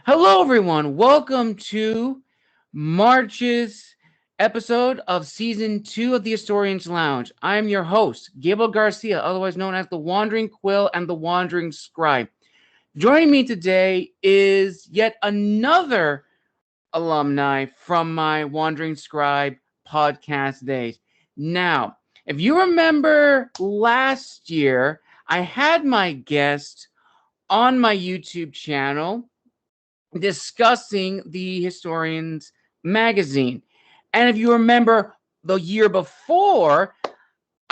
Hello, everyone. Welcome to March's episode of Season 2 of the Historians Lounge. I'm your host, Gabriel Garcia, otherwise known as the Wandering Quill and the Wandering Scribe. Joining me today is yet another alumni from my Wandering Scribe podcast days. Now, if you remember last year, I had my guest on my YouTube channel discussing the Historians magazine. And if you remember the year before,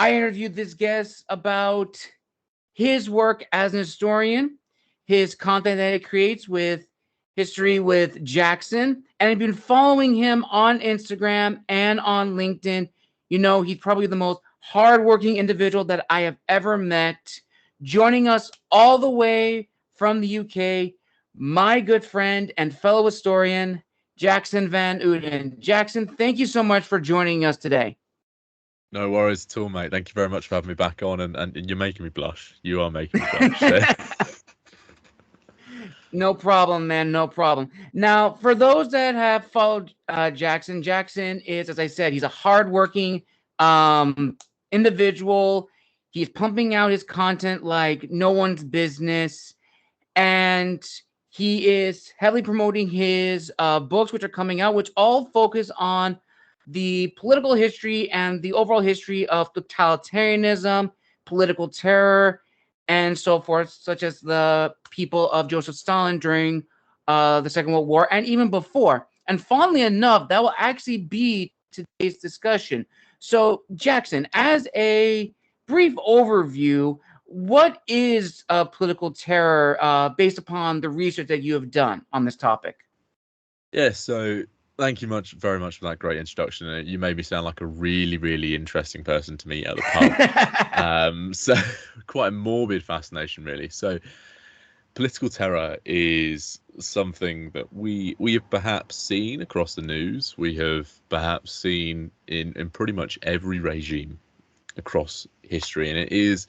I interviewed this guest about his work as an historian, his content that he creates with History with Jackson, and I've been following him on Instagram and on LinkedIn. You know, he's probably the most hardworking individual that I have ever met. Joining us all the way from the UK, my good friend and fellow historian, Jackson Van Uden. Jackson, thank you so much for joining us today. No worries at all, mate. Thank you very much for having me back on, and you're making me blush. You are making me blush. No problem, man. No problem. Now, for those that have followed Jackson, Jackson is, as I said, he's a hardworking individual. He's pumping out his content like no one's business. And he is heavily promoting his books, which are coming out, which all focus on the political history and the overall history of totalitarianism, political terror, and so forth, such as the people of Joseph Stalin during the Second World War and even before. And funnily enough, that will actually be today's discussion. So, Jackson, as a brief overview, what is political terror based upon the research that you have done on this topic? Yeah, so thank you very much for that great introduction. You made me sound like a really, really interesting person to meet at the pub. So quite a morbid fascination, really. So political terror is something that we have perhaps seen across the news. We have perhaps seen in pretty much every regime across history, and it is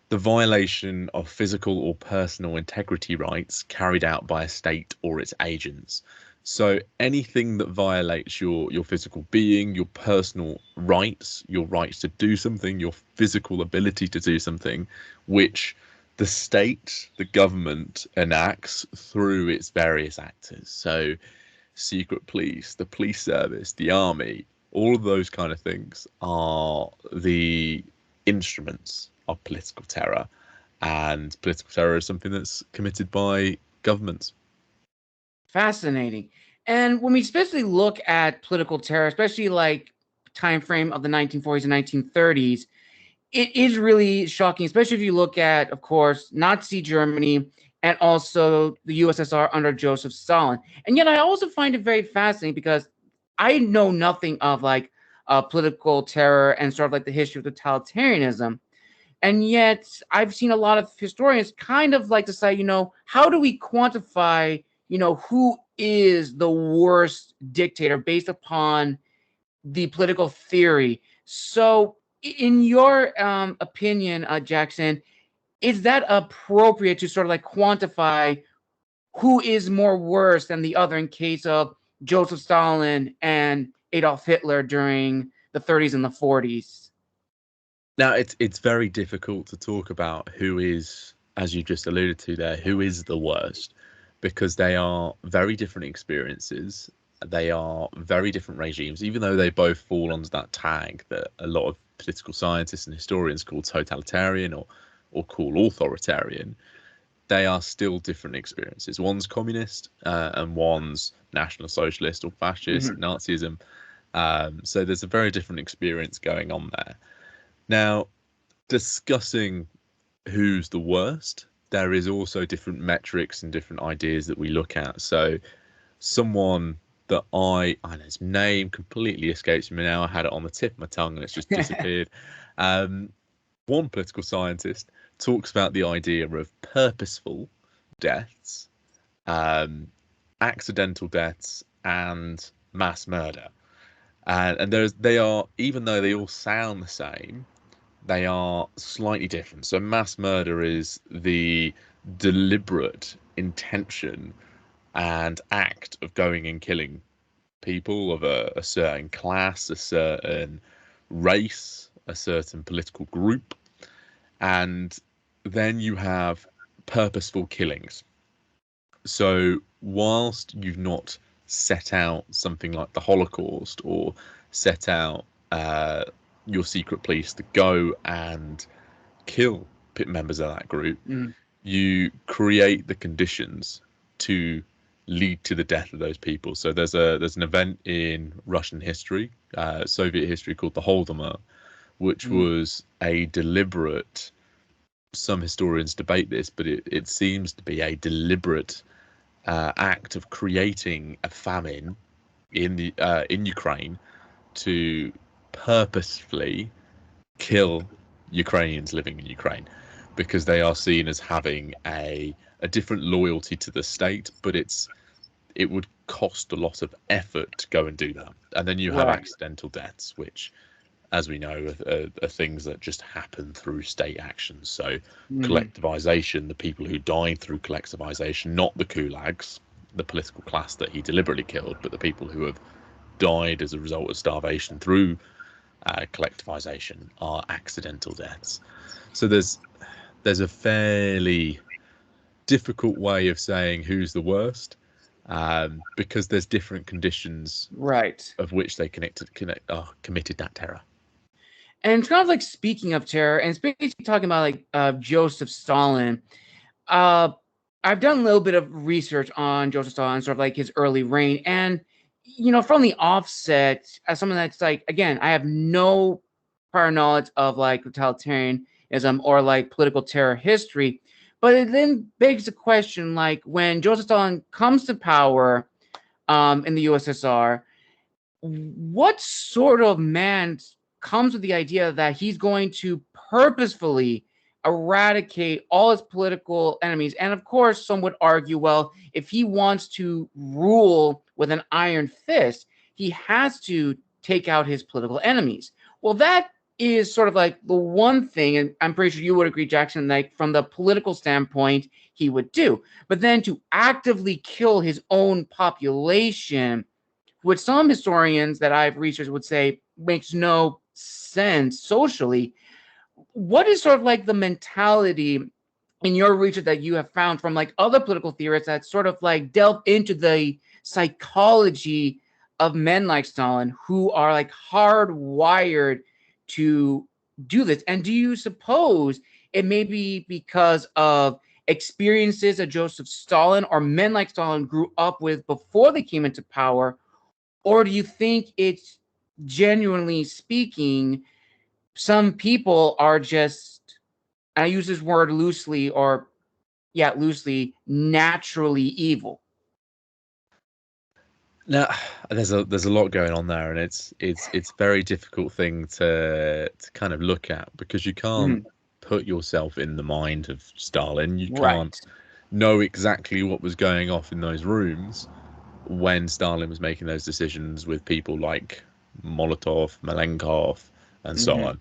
the violation of physical or personal integrity rights carried out by a state or its agents. So anything that violates your physical being, your personal rights, your rights to do something, your physical ability to do something, which the state, the government enacts through its various actors. So secret police, the police service, the army, all of those kind of things are the instruments of political terror, and political terror is something that's committed by governments. Fascinating. And when we especially look at political terror, especially like time frame of the 1940s and 1930s, it is really shocking, especially if you look at, of course, Nazi Germany and also the USSR under Joseph Stalin. And yet I also find it very fascinating because I know nothing of like political terror and sort of like the history of totalitarianism. And yet I've seen a lot of historians kind of like to say, how do we quantify, who is the worst dictator based upon the political theory? So in your opinion, Jackson, is that appropriate to sort of like quantify who is more worse than the other in case of Joseph Stalin and Adolf Hitler during the 30s and the 40s? Now, it's very difficult to talk about who is, as you just alluded to there, who is the worst, because they are very different experiences. They are very different regimes, even though they both fall under that tag that a lot of political scientists and historians call totalitarian or call authoritarian. They are still different experiences. One's communist and one's national socialist or fascist, Nazism. So there's a very different experience going on there. Now, discussing who's the worst, there is also different metrics and different ideas that we look at. So someone that I know his name completely escapes me now. I had it on the tip of my tongue and it's just disappeared. One political scientist talks about the idea of purposeful deaths, accidental deaths, and mass murder. And they are, even though they all sound the same, they are slightly different. So mass murder is the deliberate intention and act of going and killing people of a certain class, a certain race, a certain political group. And then you have purposeful killings. So whilst you've not set out something like the Holocaust or set out your secret police to go and kill members of that group, you create the conditions to lead to the death of those people. So there's an event in Russian history, Soviet history, called the Holodomor, which was a deliberate. Some historians debate this, but it seems to be a deliberate act of creating a famine in Ukraine to purposefully kill Ukrainians living in Ukraine, because they are seen as having a different loyalty to the state, but it would cost a lot of effort to go and do that. And then you have accidental deaths, which, as we know, are things that just happen through state actions. So collectivization, the people who died through collectivization, not the kulaks, the political class that he deliberately killed, but the people who have died as a result of starvation through collectivization, are accidental deaths. So there's a fairly difficult way of saying who's the worst, because there's different conditions of which they committed that terror. And it's kind of like, speaking of terror, and especially talking about like Joseph Stalin, I've done a little bit of research on Joseph Stalin, sort of like his early reign, and from the offset, as someone that's like, again, I have no prior knowledge of like totalitarianism or like political terror history, but it then begs the question, like, when Joseph Stalin comes to power in the USSR, what sort of man comes with the idea that he's going to purposefully eradicate all his political enemies? And of course, some would argue, well, if he wants to rule with an iron fist, he has to take out his political enemies. Well, that is sort of like the one thing, and I'm pretty sure you would agree, Jackson, like from the political standpoint, he would do. But then to actively kill his own population, which some historians that I've researched would say makes no sense socially. What is sort of like the mentality in your research that you have found from like other political theorists that sort of like delve into the psychology of men like Stalin, who are like hardwired to do this? And do you suppose it may be because of experiences that Joseph Stalin or men like Stalin grew up with before they came into power? Or do you think it's, genuinely speaking, some people are just, I use this word loosely, loosely, naturally evil? Now, there's a lot going on there, and it's a very difficult thing to kind of look at, because you can't put yourself in the mind of Stalin. You can't know exactly what was going off in those rooms when Stalin was making those decisions with people like Molotov, Malenkov, and so on,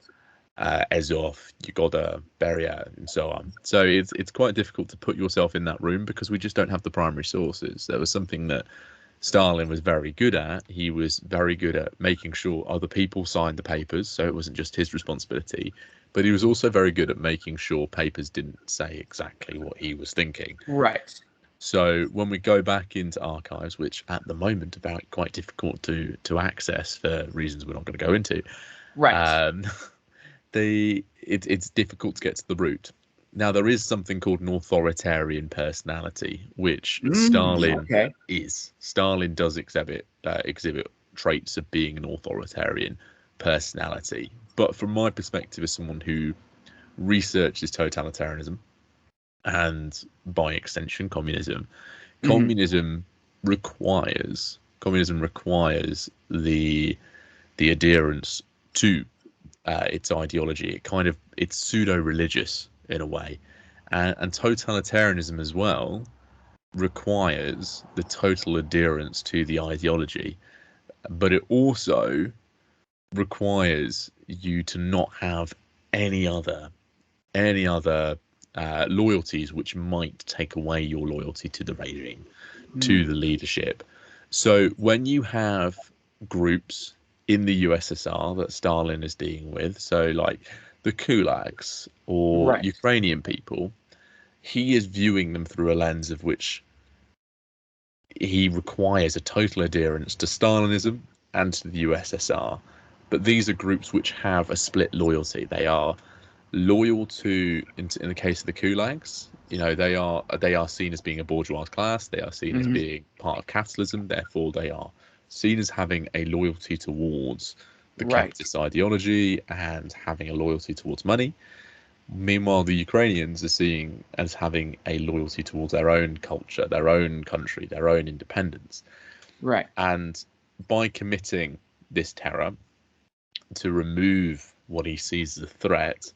Azov, Yugoda, Beria, and so on. So it's quite difficult to put yourself in that room, because we just don't have the primary sources. There was something that Stalin was very good at. He was very good at making sure other people signed the papers, so it wasn't just his responsibility. But he was also very good at making sure papers didn't say exactly what he was thinking. Right. So when we go back into archives, which at the moment are quite difficult to access for reasons we're not going to go into, it's difficult to get to the root. Now, there is something called an authoritarian personality, which Stalin is. Stalin does exhibit traits of being an authoritarian personality. But from my perspective, as someone who researches totalitarianism, and by extension communism, communism requires the adherence to its ideology. It's pseudo-religious in a way, and totalitarianism as well requires the total adherence to the ideology, but it also requires you to not have any other loyalties which might take away your loyalty to the regime, to the leadership. So when you have groups in the USSR that Stalin is dealing with, so like the kulaks or Right. Ukrainian people, he is viewing them through a lens of which he requires a total adherence to Stalinism and to the USSR. But these are groups which have a split loyalty. They are loyal to, in the case of the kulaks, they are seen as being a bourgeois class. They are seen as being part of capitalism. Therefore, they are seen as having a loyalty towards the capitalist ideology and having a loyalty towards money. Meanwhile, the Ukrainians are seen as having a loyalty towards their own culture, their own country, their own independence. Right. And by committing this terror to remove what he sees as a threat,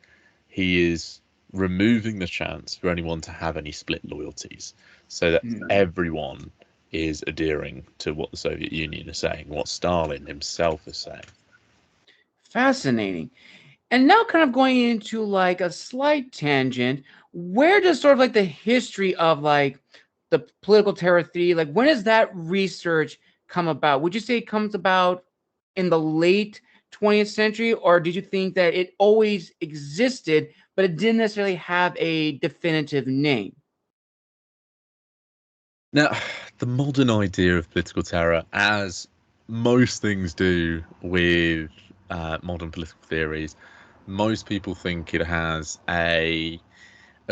he is removing the chance for anyone to have any split loyalties, so that everyone is adhering to what the Soviet Union is saying, what Stalin himself is saying. Fascinating. And now kind of going into like a slight tangent, where does sort of like the history of like the political terror theory, like when does that research come about? Would you say it comes about in the late 20th century, or did you think that it always existed, but it didn't necessarily have a definitive name? Now, the modern idea of political terror, as most things do with modern political theories, most people think it has a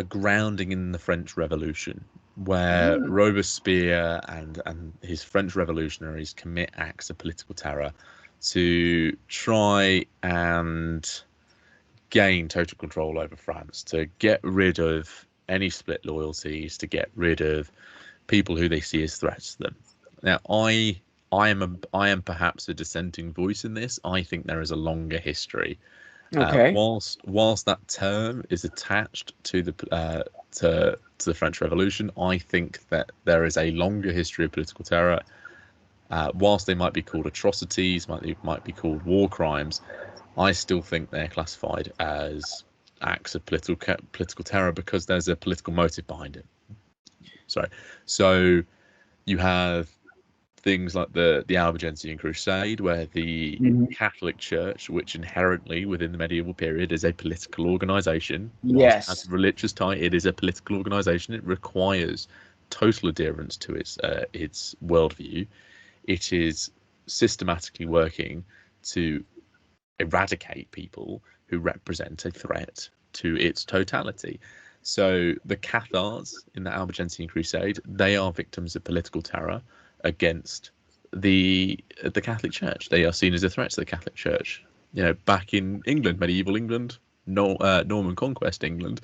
grounding in the French Revolution, where Robespierre and his French revolutionaries commit acts of political terror to try and gain total control over France, to get rid of any split loyalties, to get rid of people who they see as threats to them. Now, I am perhaps a dissenting voice in this. I think there is a longer history. Whilst that term is attached to the French Revolution, I think that there is a longer history of political terror. Whilst they might be called atrocities, might be called war crimes, I still think they're classified as acts of political terror because there's a political motive behind it. Sorry. So you have things like the Albigensian Crusade, where the Catholic Church, which inherently within the medieval period is a political organization, whilst it has a religious tie, it is a political organization. It requires total adherence to its worldview. It is systematically working to eradicate people who represent a threat to its totality. So the Cathars in the Albigensian Crusade, they are victims of political terror against the Catholic Church. They are seen as a threat to the Catholic Church. Back in England, medieval England, Norman conquest England,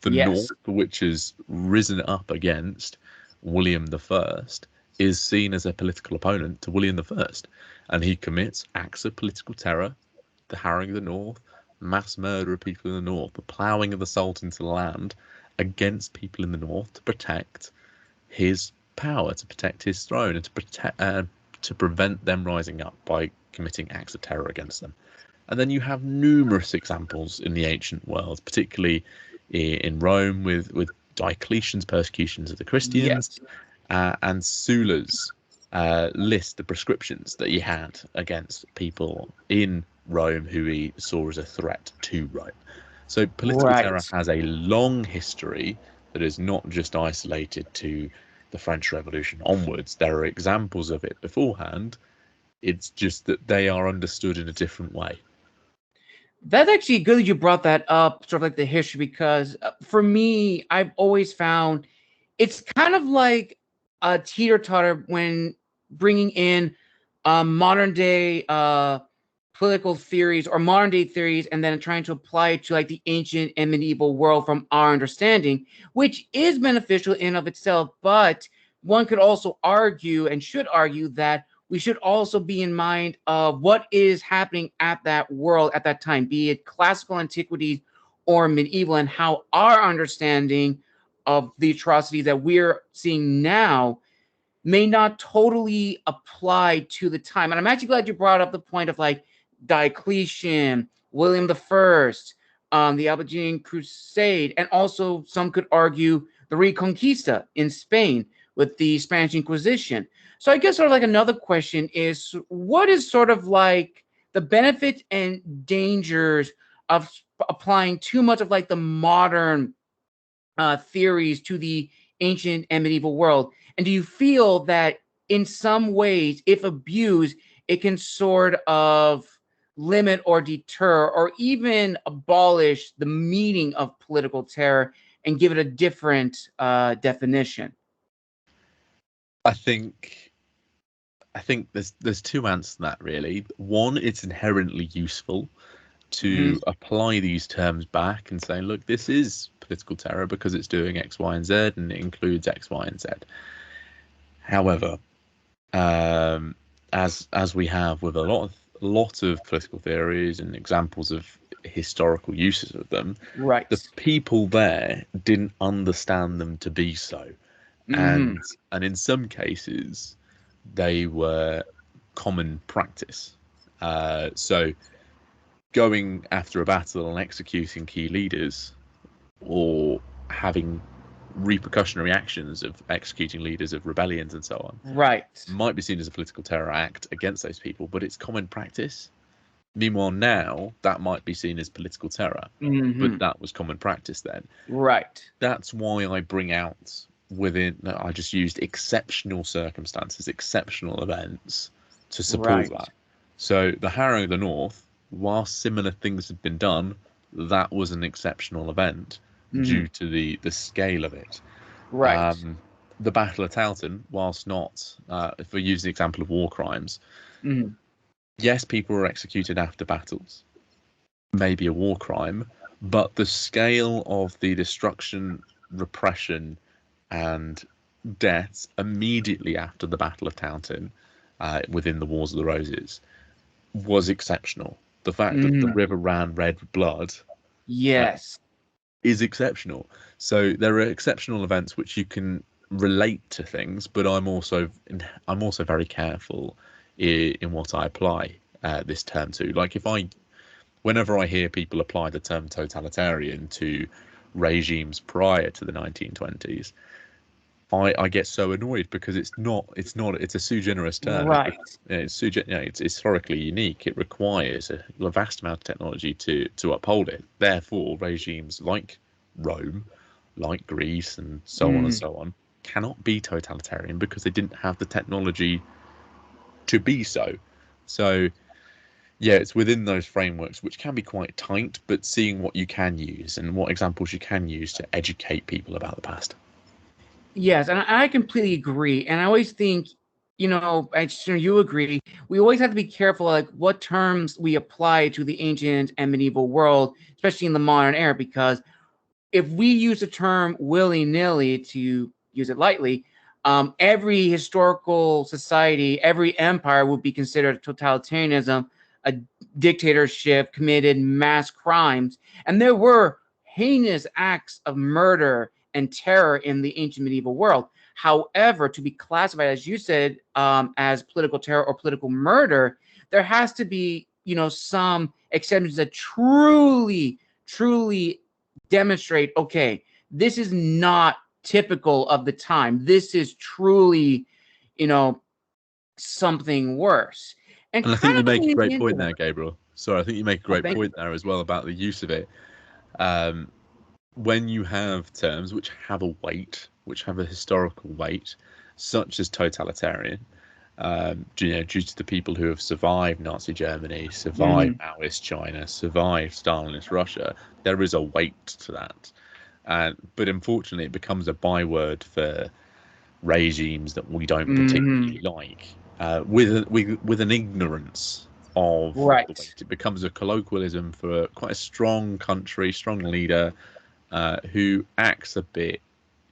the North, which has risen up against William I, is seen as a political opponent to William I, and he commits acts of political terror, the harrowing of the North, mass murder of people in the North, the ploughing of the salt into the land against people in the North to protect his power, to protect his throne, and to prevent them rising up by committing acts of terror against them. And then you have numerous examples in the ancient world, particularly in Rome with Diocletian's persecutions of the Christians, and Sulla's list, the prescriptions that he had against people in Rome who he saw as a threat to Rome. So political terror has a long history that is not just isolated to the French Revolution onwards. There are examples of it beforehand. It's just that they are understood in a different way. That's actually good that you brought that up, sort of like the history, because for me, I've always found it's kind of like a teeter-totter when bringing in modern day political theories or modern day theories and then trying to apply it to like the ancient and medieval world from our understanding, which is beneficial in of itself. But one could also argue and should argue that we should also be in mind of what is happening at that world at that time, be it classical antiquity or medieval, and how our understanding of the atrocities that we're seeing now may not totally apply to the time. And I'm actually glad you brought up the point of like Diocletian, William I, the Albigensian Crusade, and also some could argue the Reconquista in Spain with the Spanish Inquisition. So I guess sort of like another question is, what is sort of like the benefits and dangers of applying too much of like the modern theories to the ancient and medieval world? And do you feel that in some ways, if abused, it can sort of limit or deter or even abolish the meaning of political terror and give it a different definition? I think there's two answers to that really. One, it's inherently useful to apply these terms back and say, look, this is political terror because it's doing X, Y, and Z, and it includes X, Y, and Z. However, as we have with a lot of political theories and examples of historical uses of them, Right. the people there didn't understand them to be so, and in some cases they were common practice. So going after a battle and executing key leaders, or having repercussionary actions of executing leaders of rebellions and so on, Right, might be seen as a political terror act against those people, but it's common practice. Meanwhile, now that might be seen as political terror, but that was common practice then. Right. That's why I bring out I just used exceptional circumstances, exceptional events to support that. So the harrowing of the North, while similar things had been done, that was an exceptional event due to the scale of it. Right. The Battle of Towton, whilst not, if we use the example of war crimes, yes, people were executed after battles, maybe a war crime, but the scale of the destruction, repression, and deaths immediately after the Battle of Towton, within the Wars of the Roses, was exceptional. The fact that the river ran red with blood, yes, is exceptional. So there are exceptional events which you can relate to things, but I'm also very careful in what I apply this term to. Like whenever I hear people apply the term totalitarian to regimes prior to the 1920s, I get so annoyed because it's a sui generis term. Right. It's historically unique. It requires a vast amount of technology to uphold it. Therefore, regimes like Rome, like Greece, and so on and so on, cannot be totalitarian because they didn't have the technology to be so. So, yeah, it's within those frameworks, which can be quite tight, but seeing what you can use and what examples you can use to educate people about the past. Yes, and I completely agree. And I always think, I'm sure you agree, we always have to be careful like what terms we apply to the ancient and medieval world, especially in the modern era, because if we use a term willy-nilly, to use it lightly, every historical society, every empire would be considered totalitarianism, a dictatorship, committed mass crimes. And there were heinous acts of murder and terror in the ancient medieval world. However, to be classified, as you said, as political terror or political murder, there has to be, some exceptions that truly demonstrate, okay, this is not typical of the time. This is truly, something worse. And I think kind you of make a leaning great into point there, Gabriel. Sorry, I think you make a great point there as well about the use of it. When you have terms which have a weight, which have a historical weight, such as totalitarian, due to the people who have survived Nazi Germany, survived Maoist China, survived Stalinist Russia, there is a weight to that. But unfortunately, it becomes a byword for regimes that we don't particularly like, with an ignorance of the weight. It becomes a colloquialism for quite a strong country, strong leader, who acts a bit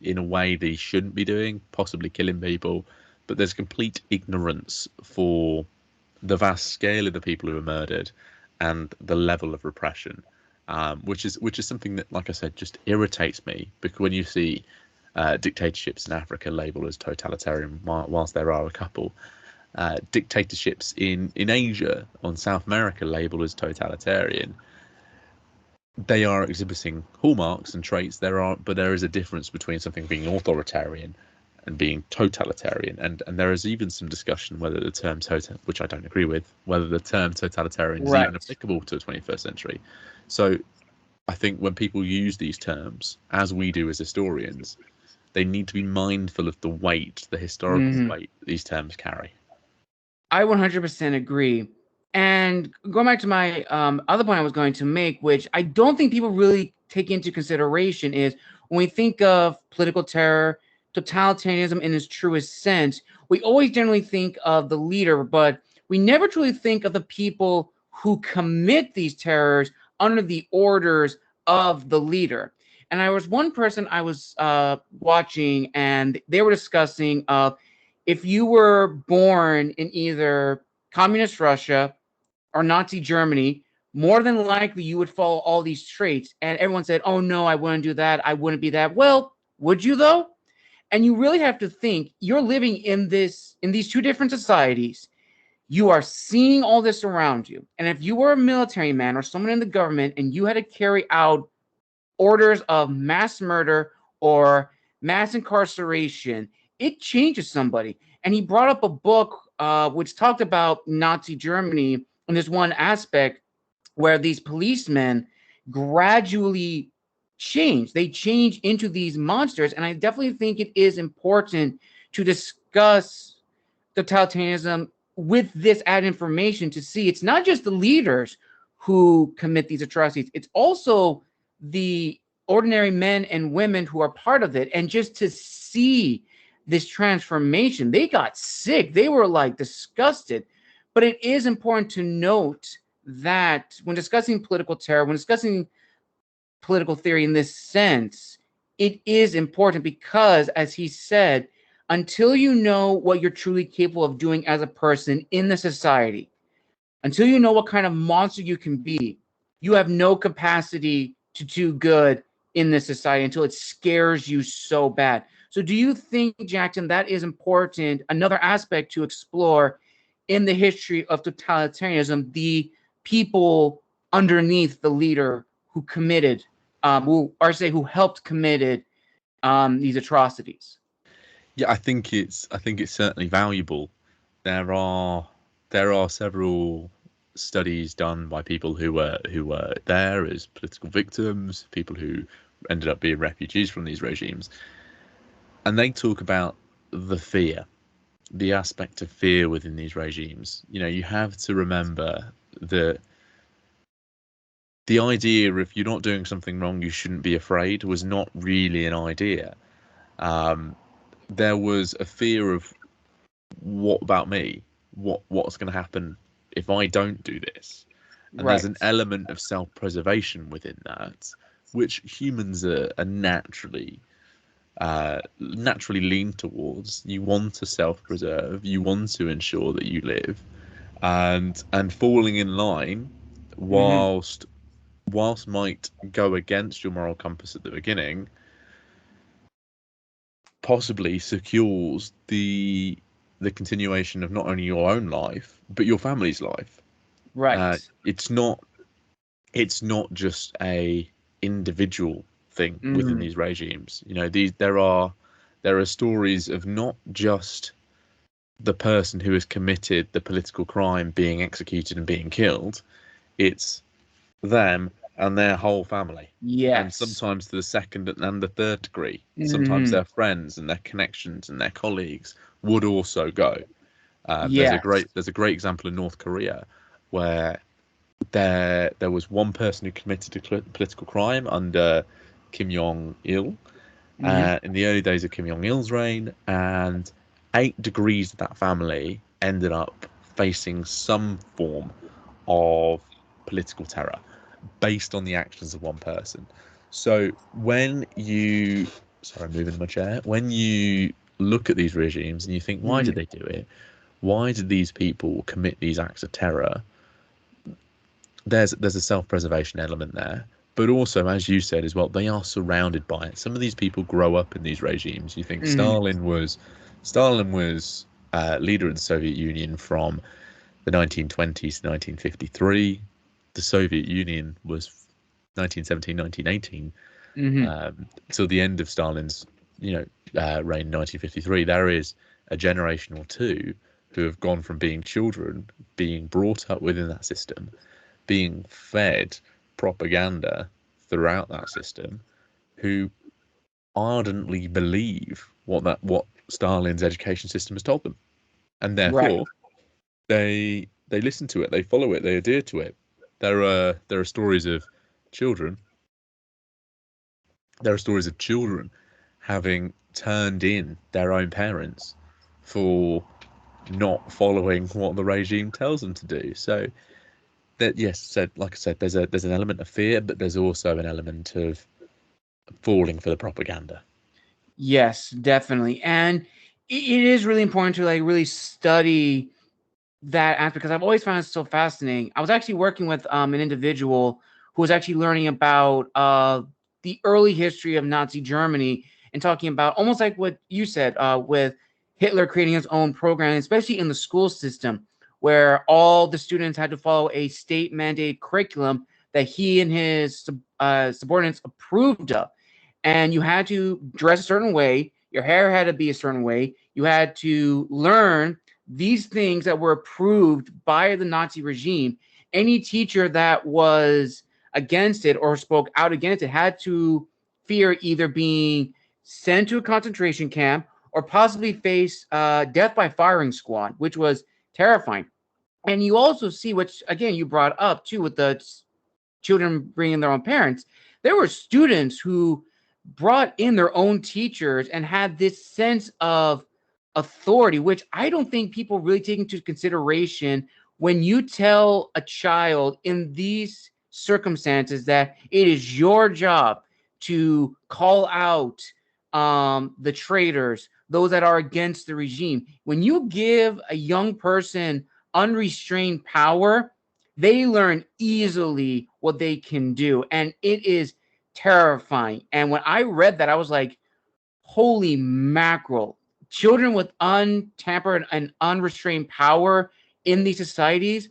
in a way that he shouldn't be doing, possibly killing people. But there's complete ignorance for the vast scale of the people who are murdered and the level of repression, which is something that, like I said, just irritates me. Because when you see dictatorships in Africa labeled as totalitarian, whilst there are a couple, dictatorships in Asia, on South America, labeled as totalitarian, they are exhibiting hallmarks and traits. But there is a difference between something being authoritarian and being totalitarian, and there is even some discussion whether the term which I don't agree with, whether the term totalitarian is even Right. applicable to the 21st century. So I think when people use these terms, as we do as historians, they need to be mindful of the weight, the historical weight that these terms carry. I 100% agree. And going back to my other point I was going to make, which I don't think people really take into consideration, is when we think of political terror, totalitarianism in its truest sense, we always generally think of the leader, but we never truly think of the people who commit these terrors under the orders of the leader. And I was one person I was watching, and they were discussing if you were born in either communist Russia or Nazi Germany, more than likely you would follow all these traits. And everyone said, oh no, I wouldn't do that. I wouldn't be that. Well, would you though? And you really have to think you're living in these two different societies. You are seeing all this around you. And if you were a military man or someone in the government and you had to carry out orders of mass murder or mass incarceration, it changes somebody. And he brought up a book which talked about Nazi Germany in this one aspect where these policemen gradually change. They change into these monsters. And I definitely think it is important to discuss totalitarianism with this added information to see it's not just the leaders who commit these atrocities, it's also the ordinary men and women who are part of it. And just to see this transformation, they got sick, they were like disgusted. But it is important to note that when discussing political terror, when discussing political theory in this sense, it is important because, as he said, until you know what you're truly capable of doing as a person in the society, until you know what kind of monster you can be, you have no capacity to do good in this society until it scares you so bad. So do you think, Jackson, that is important, another aspect to explore in the history of totalitarianism, the people underneath the leader who committed, who helped committed these atrocities? Yeah, I think it's certainly valuable. There are several studies done by people who were there as political victims, people who ended up being refugees from these regimes, and they talk about the fear, the aspect of fear within these regimes. You have to remember that the idea if you're not doing something wrong, you shouldn't be afraid was not really an idea. Um, there was a fear of what about me? What's going to happen if I don't do this? And there's Right. an element of self-preservation within that, which humans are naturally lean towards. You want to self-preserve. You want to ensure that you live, and falling in line, Mm-hmm. whilst might go against your moral compass at the beginning, possibly secures the continuation of not only your own life but your family's life. Right. It's not just a individual thing within Mm-hmm. these regimes. There are stories of not just the person who has committed the political crime being executed and being killed. It's them and their whole family, and Yes. sometimes to the second and the third degree. Sometimes Mm-hmm. their friends and their connections and their colleagues would also go. Yes. There's a great example in North Korea where there was one person who committed a political crime under Kim Jong Il Mm-hmm. in the early days of Kim Jong Il's reign, and 8 degrees of that family ended up facing some form of political terror based on the actions of one person. So sorry, I'm moving my chair. When you look at these regimes and you think, why did Mm-hmm. they do it? Why did these people commit these acts of terror? There's a self-preservation element there, but also, as you said as well, they are surrounded by it. Some of these people grow up in these regimes. You think Mm-hmm. Stalin was leader of the Soviet Union from the 1920s to 1953. The Soviet Union was 1917, 1918, Mm-hmm. till the end of Stalin's, reign in 1953, there is a generation or two who have gone from being children, being brought up within that system, being fed propaganda throughout that system, who ardently believe what Stalin's education system has told them, and Right. therefore they listen to it, they follow it, they adhere to it. There are stories of children. There are stories of children having turned in their own parents for not following what the regime tells them to do. So that, yes, like I said, there's an element of fear, but there's also an element of falling for the propaganda. Yes, definitely. And it is really important to like really study that aspect because I've always found it so fascinating. I was actually working with an individual who was actually learning about the early history of Nazi Germany and talking about almost like what you said with Hitler creating his own program, especially in the school system, where all the students had to follow a state mandated curriculum that he and his subordinates approved of. And you had to dress a certain way, your hair had to be a certain way, you had to learn these things that were approved by the Nazi regime. Any teacher that was against it or spoke out against it had to fear either being sent to a concentration camp or possibly face death by firing squad, which was terrifying. And you also see, which again you brought up too, with the children bringing their own parents. There were students who brought in their own teachers and had this sense of authority, which I don't think people really take into consideration when you tell a child in these circumstances that it is your job to call out the traitors, those that are against the regime. When you give a young person unrestrained power, they learn easily what they can do. And it is terrifying. And when I read that, I was like, holy mackerel. Children with untampered and unrestrained power in these societies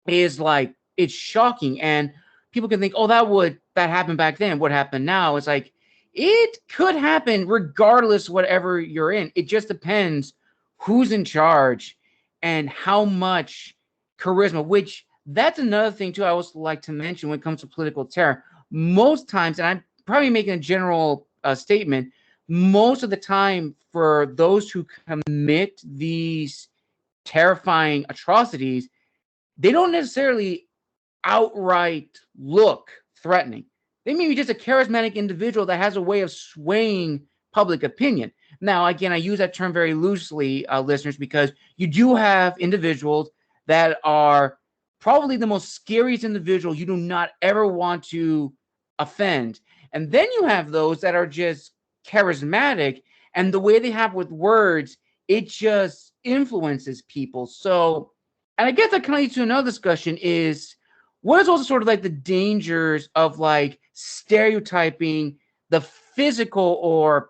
is like, it's shocking. And people can think, oh, that happened back then. What happened now? It's like, it could happen regardless whatever you're in. It just depends who's in charge and how much charisma, which that's another thing too I also like to mention when it comes to political terror. Most times, and I'm probably making a general statement, most of the time for those who commit these terrifying atrocities, they don't necessarily outright look threatening. They may be just a charismatic individual that has a way of swaying public opinion. Now, again, I use that term very loosely, listeners, because you do have individuals that are probably the most scariest individual you do not ever want to offend. And then you have those that are just charismatic, and the way they have with words, it just influences people. So, and I guess that kind of leads to another discussion is what is also sort of like the dangers of like stereotyping the physical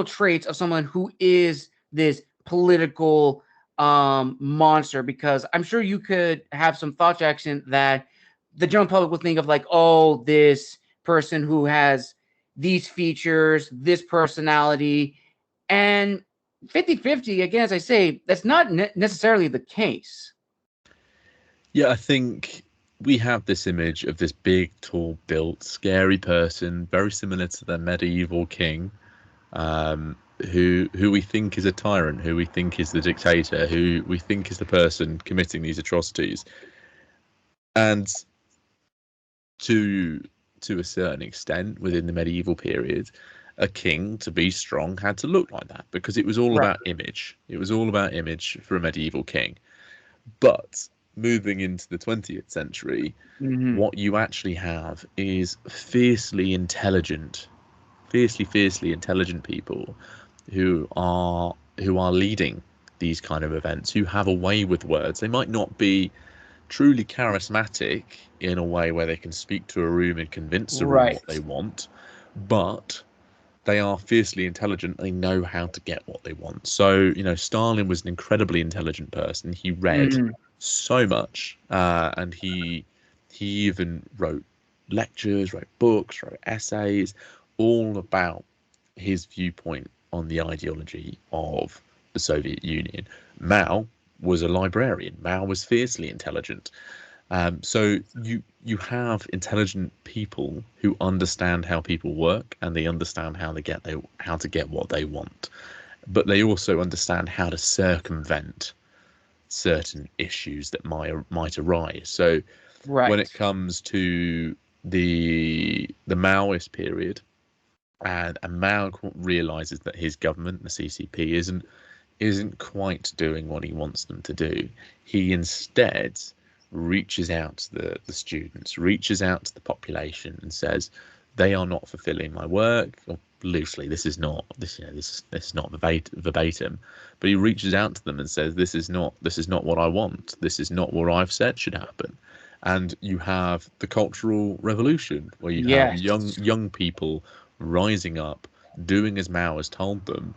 traits of someone who is this political monster, because I'm sure you could have some thought, Jackson, that the general public will think of like, oh, this person who has these features, this personality, and 50-50, again, as I say, that's not necessarily the case. Yeah, I think we have this image of this big, tall, built, scary person, very similar to the medieval king, who we think is a tyrant, who we think is the dictator, who we think is the person committing these atrocities. And to a certain extent, within the medieval period, a king, to be strong, had to look like that because it was all Right. about image. It was all about image for a medieval king. But moving into the 20th century, Mm-hmm. what you actually have is fiercely intelligent people who are leading these kind of events, who have a way with words. They might not be truly charismatic in a way where they can speak to a room and convince a room Right. what they want, but they are fiercely intelligent. They know how to get what they want. So, Stalin was an incredibly intelligent person. He read Mm-hmm. so much, and he even wrote lectures, wrote books, wrote essays, all about his viewpoint on the ideology of the Soviet Union. Mao was a librarian. Mao was fiercely intelligent. So you have intelligent people who understand how people work, and they understand how to get what they want, but they also understand how to circumvent certain issues that might arise. So when it Right. comes to the Maoist period, and Mao realizes that his government, the CCP, isn't quite doing what he wants them to do. He instead reaches out to the students, reaches out to the population, and says they are not fulfilling my work. Or loosely, this is not verbatim, but he reaches out to them and says this is not what I want. This is not what I've said should happen. And you have the Cultural Revolution, where you have Yes. young people rising up, doing as Mao has told them,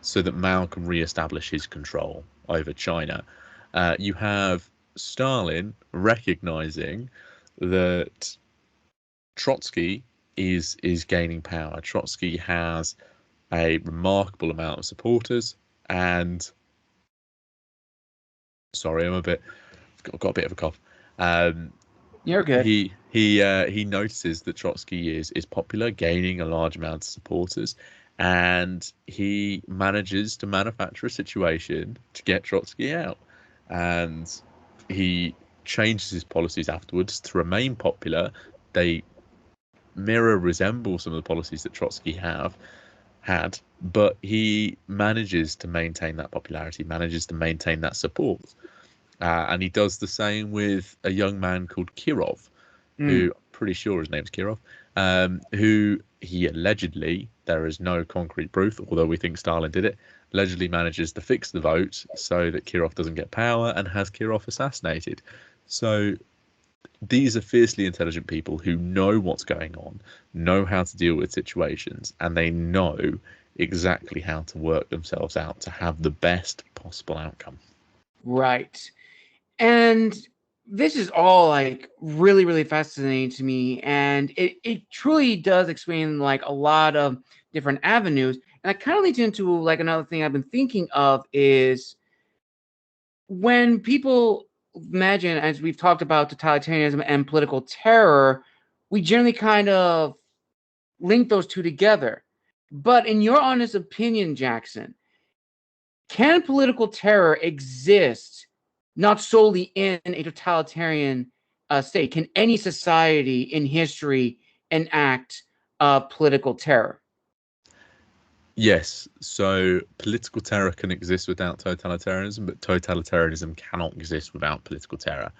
so that Mao can re-establish his control over China. You have Stalin recognizing that Trotsky is gaining power. Trotsky has a remarkable amount of supporters, and sorry, I've got a bit of a cough. You're good. He notices that Trotsky is popular, gaining a large amount of supporters, and he manages to manufacture a situation to get Trotsky out. And he changes his policies afterwards to remain popular. They resemble some of the policies that Trotsky had, but he manages to maintain that popularity, manages to maintain that support. And he does the same with a young man called Kirov, who I'm pretty sure his name's Kirov, who he allegedly, there is no concrete proof, although we think Stalin did it, allegedly manages to fix the vote so that Kirov doesn't get power and has Kirov assassinated. So these are fiercely intelligent people who know what's going on, know how to deal with situations, and they know exactly how to work themselves out to have the best possible outcome. Right. And this is all like really, really fascinating to me. And it truly does explain like a lot of different avenues. And that kind of leads into like another thing I've been thinking of is when people imagine, as we've talked about totalitarianism and political terror, we generally kind of link those two together. But in your honest opinion, Jackson, can political terror exist not solely in a totalitarian state? Can any society in history enact political terror? Yes, so political terror can exist without totalitarianism, but totalitarianism cannot exist without political terror.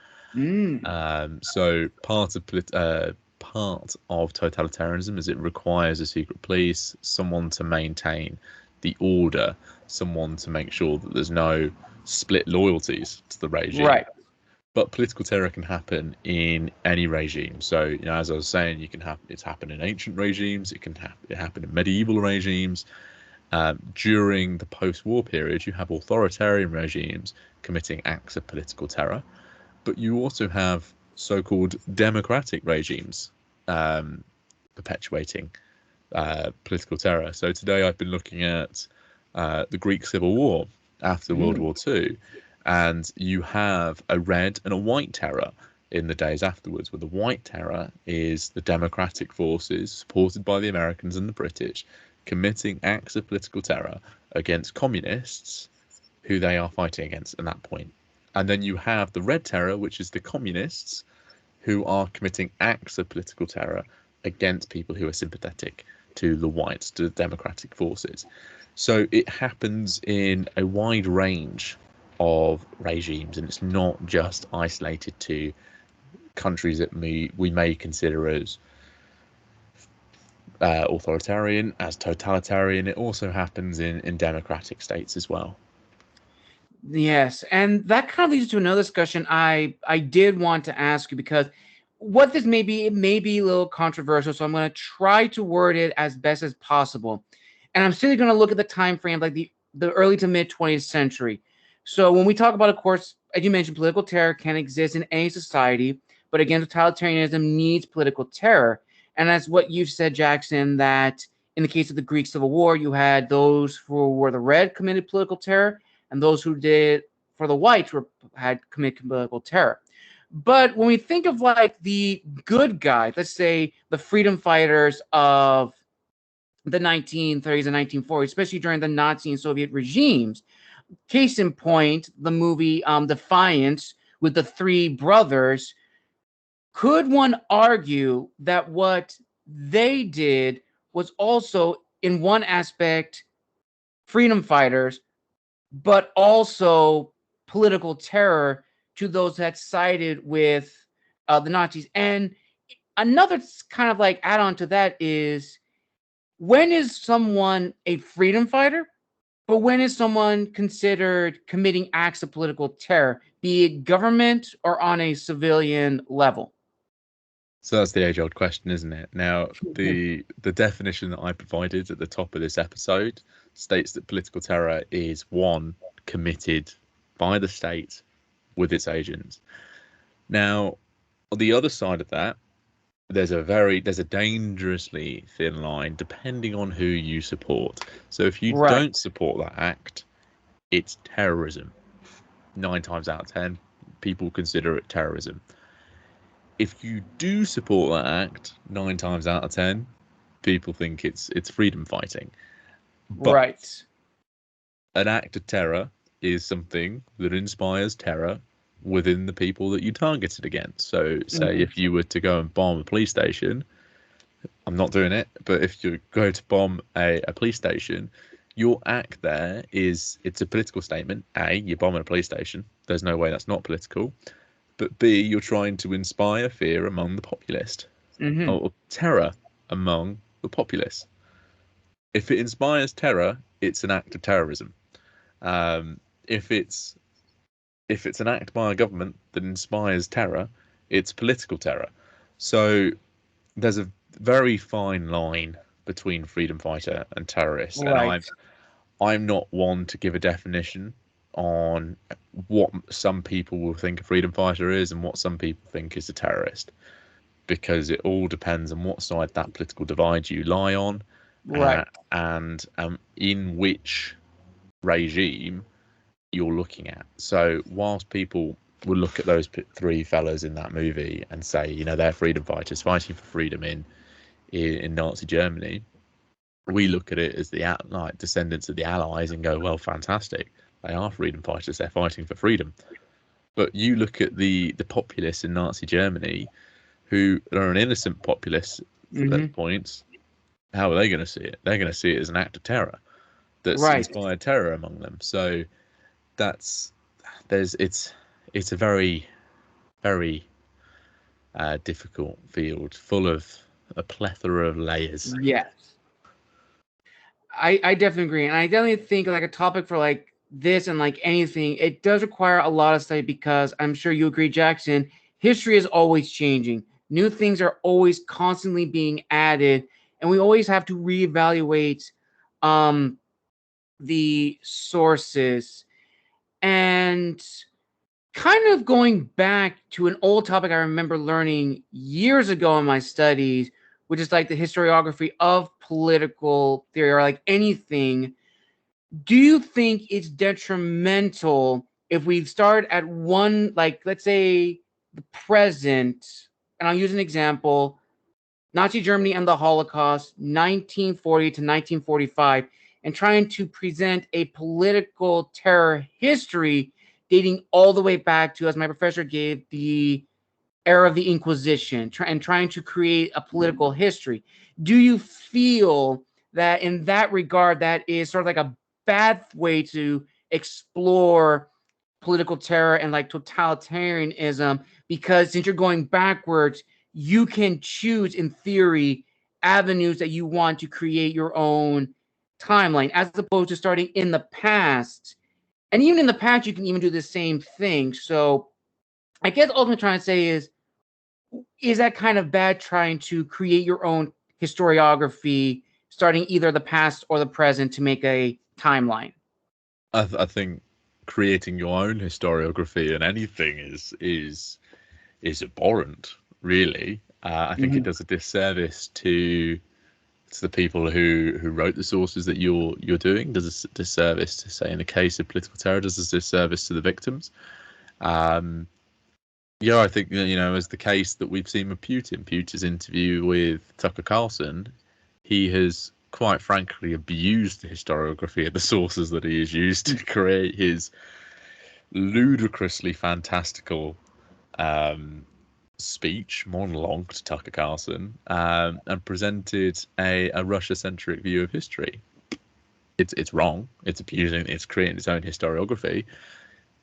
So part of totalitarianism is it requires a secret police, someone to maintain the order, someone to make sure that there's no split loyalties to the regime. Right. But political terror can happen in any regime. So, as I was saying, it's happened in ancient regimes. It can happen in medieval regimes. During the post-war period, you have authoritarian regimes committing acts of political terror, but you also have so-called democratic regimes perpetuating political terror. So today I've been looking at the Greek Civil War after World War II, and you have a red and a white terror in the days afterwards, where the white terror is the democratic forces supported by the Americans and the British committing acts of political terror against communists who they are fighting against at that point. And then you have the red terror, which is the communists who are committing acts of political terror against people who are sympathetic to the whites, to the democratic forces. So it happens in a wide range of regimes, and it's not just isolated to countries that we may consider as authoritarian, as totalitarian. It also happens in democratic states as well. Yes, and that kind of leads to another discussion I did want to ask you, because what this may be, it may be a little controversial, so I'm going to try to word it as best as possible. And I'm still going to look at the time frame, like the early to mid 20th century. So when we talk about, of course, as you mentioned, political terror can exist in any society, but again, totalitarianism needs political terror. And that's what you've said, Jackson, that in the case of the Greek Civil War, you had those who were the red committed political terror, and those who did for the whites had committed political terror. But when we think of like the good guys, let's say the freedom fighters of the 1930s and 1940s, especially during the Nazi and Soviet regimes, case in point, the movie Defiance with the three brothers, could one argue that what they did was also, in one aspect, freedom fighters, but also political terror to those that sided with the Nazis? And another kind of like add-on to that is, when is someone a freedom fighter, but when is someone considered committing acts of political terror, be it government or on a civilian level? So that's the age-old question, isn't it? Now, the definition that I provided at the top of this episode states that political terror is one committed by the state with its agents. Now, on the other side of that, there's a dangerously thin line depending on who you support. So if you don't support that act, it's terrorism. 9 times out of 10, people consider it terrorism. If you do support that act, 9 times out of 10, people think it's freedom fighting. But an act of terror is something that inspires terror within the people that you targeted against. So say if you were to go and bomb a police station, I'm not doing it, but if you go to bomb a police station, your act there it's a political statement. A, you're bombing a police station. There's no way that's not political. But B, you're trying to inspire fear among the populace, or terror among the populace. If it inspires terror, it's an act of terrorism. If it's an act by a government that inspires terror, it's political terror. So there's a very fine line between freedom fighter and terrorist. And I'm not one to give a definition on what some people will think a freedom fighter is and what some people think is a terrorist, because it all depends on what side that political divide you lie on, and in which regime you're looking at. So whilst people will look at those three fellas in that movie and say, you know, they're freedom fighters fighting for freedom in Nazi Germany, we look at it as the like descendants of the Allies and go, well, fantastic, they are freedom fighters, they're fighting for freedom. But you look at the populace in Nazi Germany, who are an innocent populace at that point, how are they going to see it? They're going to see it as an act of terror that's inspired terror among them. So it's a very, very difficult field, full of a plethora of layers. Yes, I definitely agree, and I definitely think like a topic for like this and like anything, it does require a lot of study, because I'm sure you agree, Jackson, history is always changing. New things are always constantly being added, and we always have to reevaluate the sources. And kind of going back to an old topic I remember learning years ago in my studies, which is like the historiography of political theory, or like anything. Do you think it's detrimental if we start at one, like, let's say the present, and I'll use an example, Nazi Germany and the Holocaust, 1940 to 1945, and trying to present a political terror history dating all the way back to, as my professor gave, the era of the Inquisition, and trying to create a political history? Do you feel that in that regard, that is sort of like a bad way to explore political terror and like totalitarianism? Because since you're going backwards, you can choose, in theory, avenues that you want to create your own timeline, as opposed to starting in the past. And even in the past, you can even do the same thing. So I guess all I'm trying to say is that kind of bad, trying to create your own historiography, starting either the past or the present to make a timeline? I think creating your own historiography and anything is is abhorrent, really. I think it does a disservice to the people who wrote the sources that you're doing. Does a disservice to, say, in the case of political terror, does a disservice to the victims. Yeah, I think, as the case that we've seen with Putin's interview with Tucker Carlson, he has quite frankly abused the historiography of the sources that he has used to create his ludicrously fantastical speech, monologue to Tucker Carlson, and presented a Russia-centric view of history. It's wrong. It's abusing. It's creating its own historiography.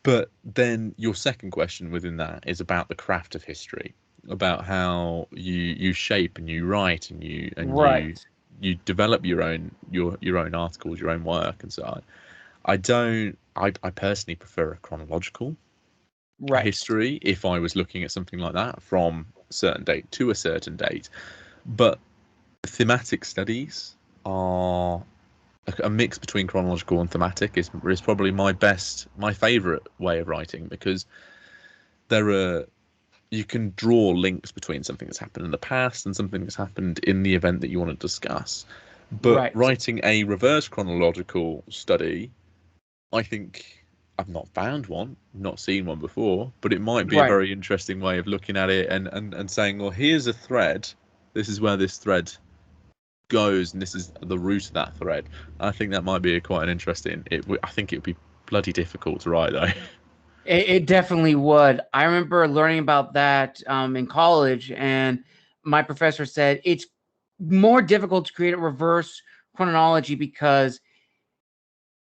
But then your second question within that is about the craft of history, about how you shape and you write and you develop your own articles, your own work, and so on. I personally prefer a chronological history if I was looking at something like that from a certain date to a certain date. But thematic studies are a mix between chronological and thematic is probably my favorite way of writing, because you can draw links between something that's happened in the past and something that's happened in the event that you want to discuss. But writing a reverse chronological study, I think I've not found one, not seen one before, but it might be a very interesting way of looking at it and saying, well, here's a thread. This is where this thread goes, and this is the root of that thread. I think that might be quite an interesting. I think it would be bloody difficult to write, though. It definitely would. I remember learning about that in college, and my professor said it's more difficult to create a reverse chronology because,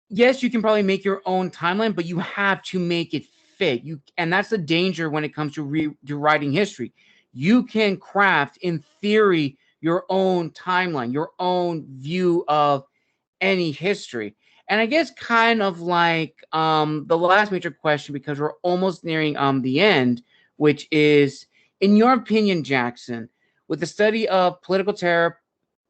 yes, you can probably make your own timeline, but you have to make it fit. And that's the danger when it comes to writing history. You can craft, in theory, your own timeline, your own view of any history. And I guess kind of like the last major question, because we're almost nearing the end, which is, in your opinion, Jackson, with the study of political terror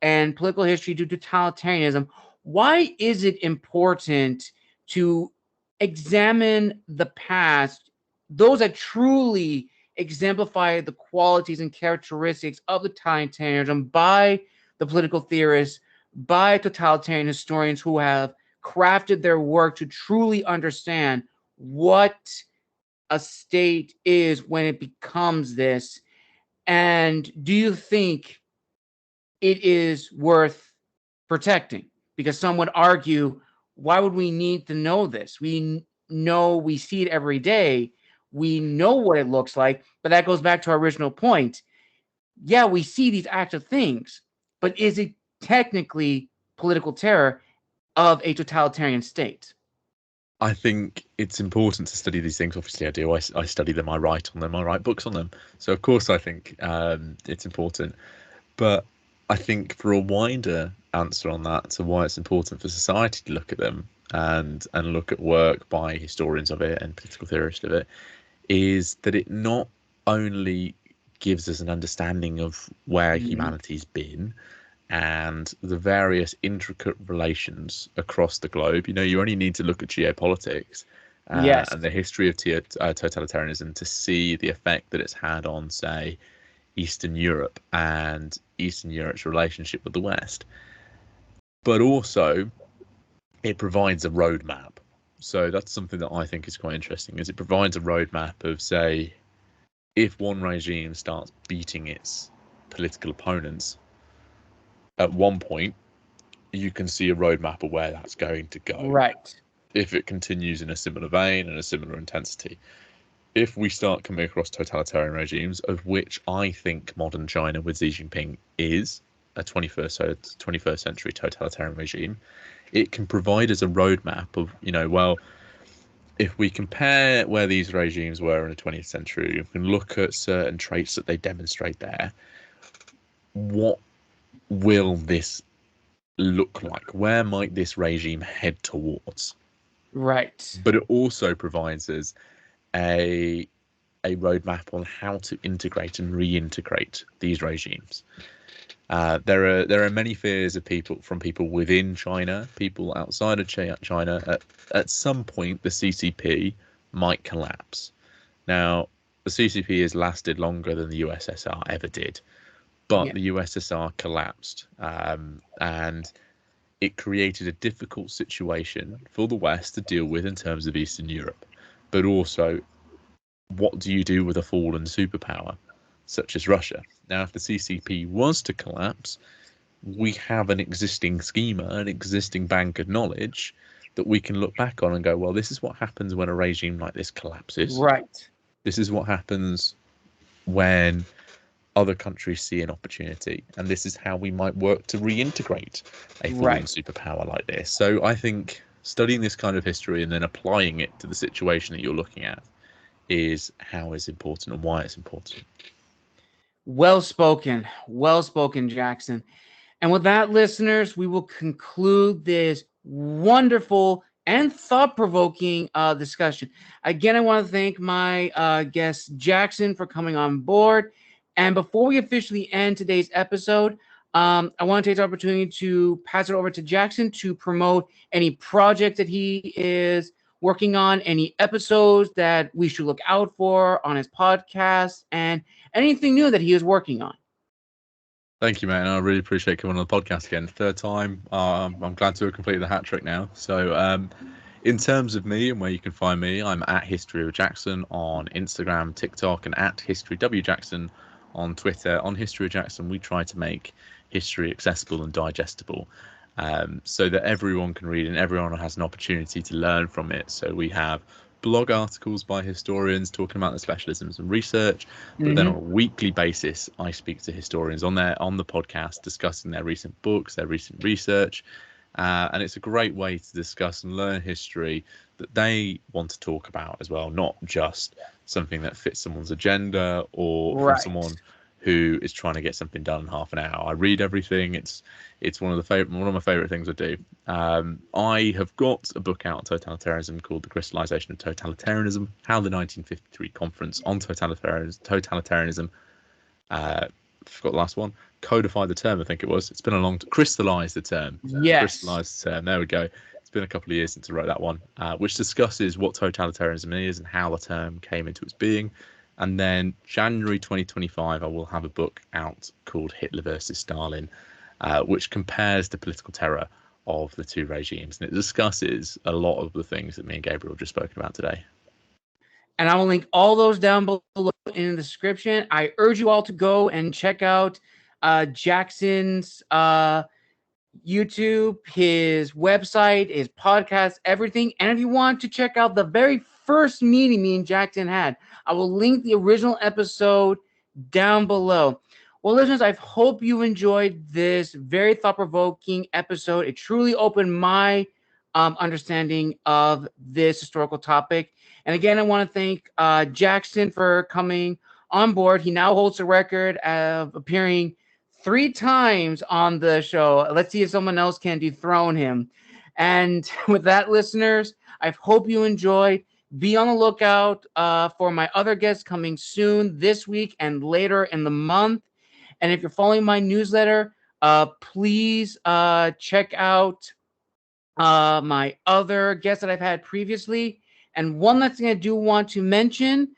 and political history due to totalitarianism, why is it important to examine the past, those that truly exemplify the qualities and characteristics of the totalitarianism, by the political theorists, by totalitarian historians who have crafted their work to truly understand what a state is when it becomes this? And do you think it is worth protecting? Because some would argue, why would we need to know this? We see it every day. We know what it looks like, but that goes back to our original point. Yeah, we see these active things, but is it technically political terror of a totalitarian state? I think it's important to study these things. Obviously, I do. I study them. I write on them. I write books on them. So, of course, I think it's important. But I think for a wider answer on that, to why it's important for society to look at them and look at work by historians of it and political theorists of it, is that it not only gives us an understanding of where humanity's been and the various intricate relations across the globe. You only need to look at geopolitics and the history of totalitarianism to see the effect that it's had on, say, Eastern Europe and Eastern Europe's relationship with the West. But also, it provides a roadmap. So that's something that I think is quite interesting, is it provides a roadmap of, say, if one regime starts beating its political opponents, at one point, you can see a roadmap of where that's going to go. Right. If it continues in a similar vein and a similar intensity. If we start coming across totalitarian regimes, of which I think modern China with Xi Jinping is a 21st century totalitarian regime, it can provide us a roadmap of, well, if we compare where these regimes were in the 20th century, we can look at certain traits that they demonstrate there. What will this look like? Where might this regime head towards? Right. But it also provides us a roadmap on how to integrate and reintegrate these regimes. There are many fears of people within China, people outside of China. At some point, the CCP might collapse. Now, the CCP has lasted longer than the USSR ever did, but the USSR collapsed, and it created a difficult situation for the West to deal with in terms of Eastern Europe. But also, what do you do with a fallen superpower such as Russia? Now, if the CCP was to collapse, we have an existing schema, an existing bank of knowledge that we can look back on and go, well, this is what happens when a regime like this collapses. Right. This is what happens when other countries see an opportunity, and this is how we might work to reintegrate a fallen superpower like this. So I think studying this kind of history and then applying it to the situation that you're looking at is how it's important and why it's important. Well spoken, Jackson. And with that, listeners, we will conclude this wonderful and thought-provoking discussion. Again, I want to thank my guest Jackson for coming on board. And before we officially end today's episode, I want to take the opportunity to pass it over to Jackson to promote any project that he is working on, any episodes that we should look out for on his podcast, and anything new that he is working on. Thank you, man. I really appreciate coming on the podcast again. Third time. I'm glad to have completed the hat trick now. So in terms of me and where you can find me, I'm at History of Jackson on Instagram, TikTok, and at History W Jackson on Twitter. On History of Jackson, we try to make history accessible and digestible, so that everyone can read and everyone has an opportunity to learn from it. So we have blog articles by historians talking about the specialisms and research, but then on a weekly basis, I speak to historians on the podcast discussing their recent books, their recent research, and it's a great way to discuss and learn history that they want to talk about as well, not just something that fits someone's agenda or from someone who is trying to get something done in half an hour. I read everything. It's one of my favorite things I do. I have got a book out on totalitarianism called The Crystallisation of Totalitarianism: How the 1953 Conference on Totalitarianism, forgot the last one, codified the term, I think it was. It's been a long time. Crystallised the term. Yes. Crystallised the term. There we go. It's been a couple of years since I wrote that one, which discusses what totalitarianism is and how the term came into its being. And then January 2025, I will have a book out called Hitler versus Stalin, which compares the political terror of the two regimes. And it discusses a lot of the things that me and Gabriel have just spoken about today. And I will link all those down below in the description. I urge you all to go and check out Jackson's YouTube, his website, his podcast, everything. And if you want to check out the very first meeting me and Jackson had, I will link the original episode down below. Well, listeners, I hope you enjoyed this very thought-provoking episode. It truly opened my understanding of this historical topic. And again, I want to thank Jackson for coming on board. He now holds the record of appearing 3 times on the show. Let's see if someone else can dethrone him. And with that, listeners, I hope you enjoyed. Be on the lookout for my other guests coming soon this week and later in the month. And if you're following my newsletter, please check out my other guests that I've had previously. And one last thing I do want to mention,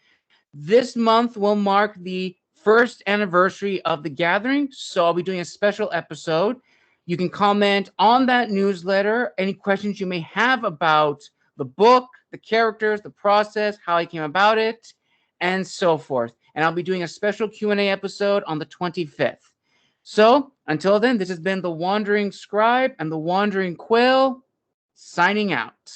this month will mark the 1st anniversary of the gathering. So I'll be doing a special episode. You can comment on that newsletter, any questions you may have about the book, the characters, the process, how I came about it, and so forth. And I'll be doing a special Q&A episode on the 25th. So until then, this has been the Wandering Scribe and the Wandering Quill signing out.